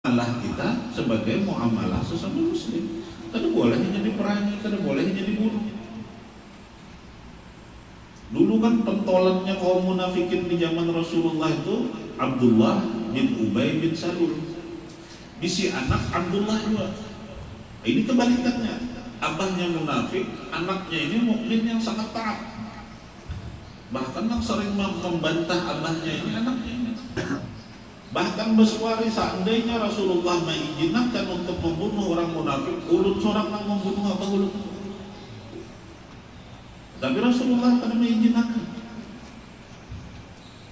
muamalah kita sebagai muamalah sesama muslim. Tidak boleh jadi perangi, tidak boleh jadi bunuh. Dulu kan pentolannya kaum munafikin di zaman Rasulullah itu Abdullah bin Ubay bin Salul. Bisi anak Abdullah juga. Ini kebalikannya. Abahnya munafik, anaknya ini mukmin yang sangat taat. Bahkan yang sering membantah abahnya ini anaknya ini. Bahkan bersuara seandainya Rasulullah mengizinkan untuk membunuh orang munafik, ulun seorang yang membunuh apa ulun. Tapi Rasulullah tidak mengizinkan.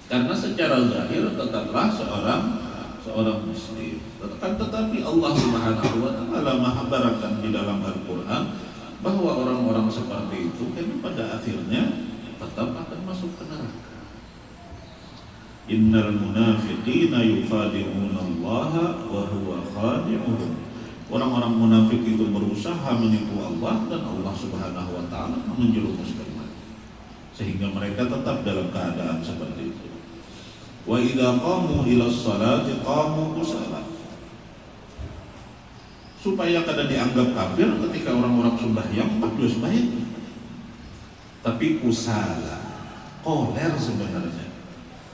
Karena secara zahir tetaplah seorang muslim. Tetapi Allah Subhanahu wa taala menghabarkan di dalam Al-Qur'an bahwa orang-orang seperti itu kan pada akhirnya tetap akan masuk ke neraka. Innal munafiqina yukhadi'una Allah wa huwa khadi'uhum. Orang-orang munafik itu berusaha menipu Allah dan Allah Subhanahu wa taala menjerumuskan mereka sehingga mereka tetap dalam keadaan seperti itu. Wa idza qamu ila sholati qamu kusala. Supaya kada dianggap kafir ketika orang-orang sembahyang juga sembahyang. Tapi kusala, koler sebenarnya.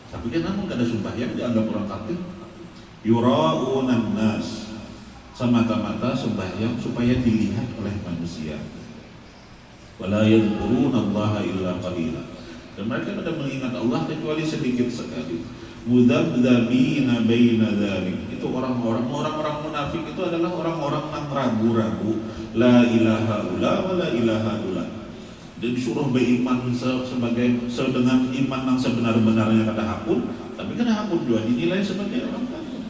Tapi kan namun kada sembahyang dianggap orang kafir. Yura'unan nas, semata-mata sembahyang supaya dilihat oleh manusia. Wala yadhkurunallaha illa qalila. Dan mereka pada mengingat Allah kecuali sedikit sekali. Mudzabdzabina baina dzalik. Itu orang-orang munafik itu adalah orang-orang yang ragu-ragu, la ilaha illa wa la ilaha illa. Dan disuruh beriman sebagai dengan iman yang sebenar-benarnya kada hakun, tapi kada hakun juga dinilai sebagai orang kafir.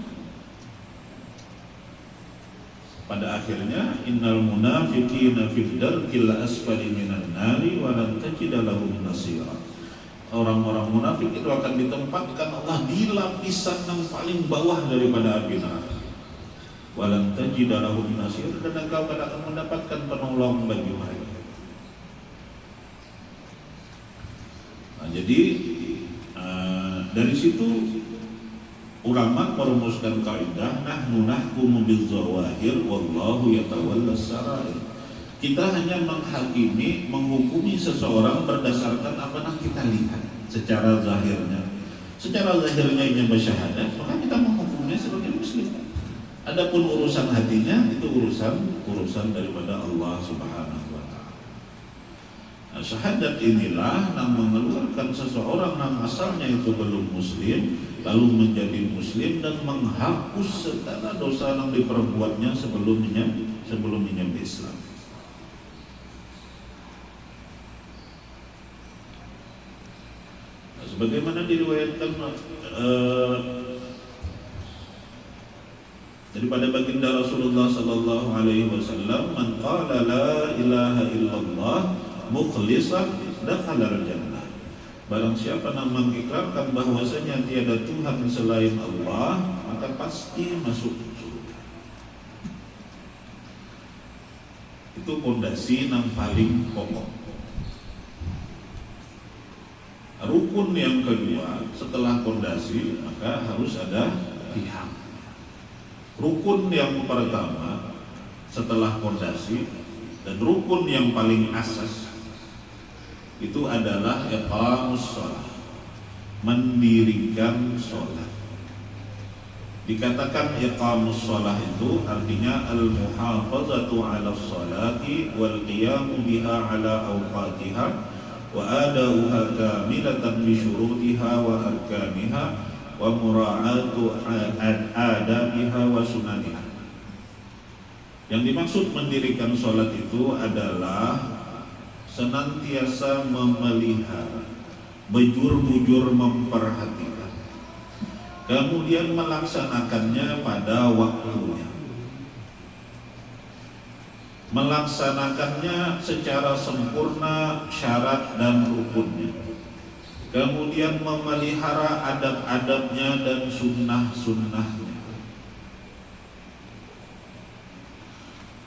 Pada akhirnya innal munafiqina fid darkil asfali minan nari wa lan tajida lahum nasira. Orang-orang munafik itu akan ditempatkan Allah di lapisan yang paling bawah daripada api neraka. Wa lan tajida lahum nasira, dan engkau tidak akan mendapatkan penolong bagi mereka. Jadi dari situ ulama merumuskan kaidah nahnu nahkumu bizzawahir wallahu yatawallas sarair. Kita hanya menghakimi, menghukumi seseorang berdasarkan apa yang kita lihat secara zahirnya. Secara zahirnya ini bersyahadat, maka kita menghukumnya sebagai muslim. Adapun urusan hatinya itu urusan daripada Allah Subhanahu. Nah, syahadat inilah yang mengeluarkan seseorang yang asalnya itu belum muslim lalu menjadi muslim dan menghapus segala dosa yang diperbuatnya sebelumnya Islam. Nah, sebagaimana diriwayatkan daripada baginda Rasulullah sallallahu alaihi wasallam, man qala la ilaha illallah mukhlishan dakhala al-jannah. Barang siapa yang mengikrarkan bahwasanya tiada Tuhan selain Allah, maka pasti masuk surga. Itu fondasi yang paling pokok. Rukun yang kedua setelah fondasi maka harus ada tiham. Rukun yang pertama setelah fondasi dan rukun yang paling asas itu adalah iqamus shalah, mendirikan sholat. Dikatakan iqamus shalah itu artinya al-muhafazatu ala sholati wal qiyamu biha ala awqatiha wa adauha kamilatan bi syurutiha wa arkaniha wa mura'atu adabiha wa sunaniha. Yang dimaksud mendirikan sholat itu adalah senantiasa memelihara, bujur-bujur memperhatikan, kemudian melaksanakannya pada waktunya, melaksanakannya secara sempurna syarat dan rukunnya, kemudian memelihara adab-adabnya dan sunnah-sunnahnya,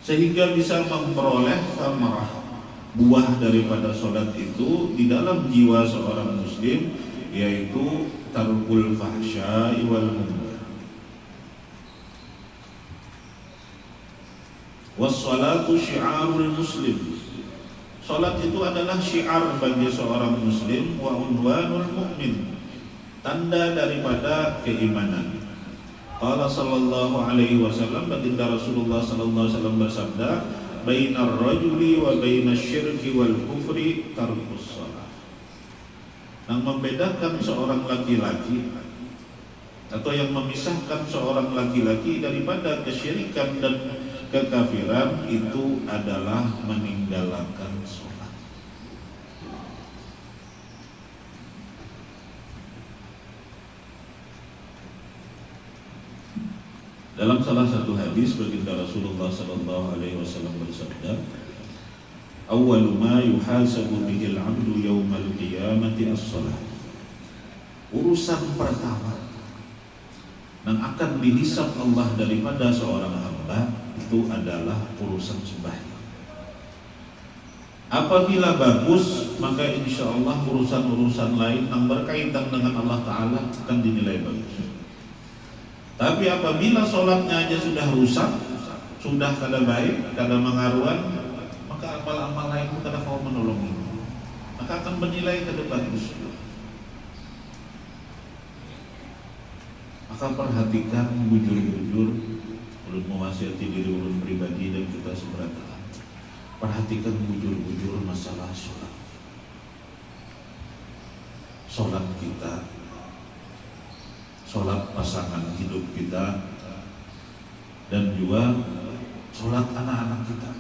sehingga bisa memperoleh samarah, buah daripada sholat itu di dalam jiwa seorang muslim, yaitu tarkul fahsya'i wal munkar, Wassalatu syiarul muslim. Salat itu adalah syiar bagi seorang muslim, wa unwanul mu'min, tanda daripada keimanan. Qala sallallahu alaihi wasallam, baginda Rasulullah sallallahu alaihi wasallam bersabda, bainar rajuli wa bainas syirki wal kufri tarkus shalah. Yang membedakan seorang laki-laki atau yang memisahkan seorang laki-laki daripada kesyirikan dan kekafiran itu adalah meninggalkan sholat. Dalam salah satu hadis baginda Rasulullah sallallahu alaihi wasallam bersabda, awwalu ma yuhasabu bihil 'abdu yaumal qiyamati as-shalah. Urusan pertama yang akan dihisab Allah daripada seorang hamba itu adalah urusan sembahyang. Apabila bagus, maka insya Allah urusan-urusan lain yang berkaitan dengan Allah Ta'ala akan dinilai bagus. Tapi apabila sholatnya aja sudah rusak, sudah kada baik, kada mengaruan, maka amal-amal lain pun kada mau menolong, maka akan bernilai kada bagus. Maka perhatikan bujur-bujur, ulun mewasiati diri ulun pribadi dan kita seberata. Perhatikan bujur-bujur masalah sholat. Sholat kita, sholat pasangan hidup kita, dan juga sholat anak-anak kita.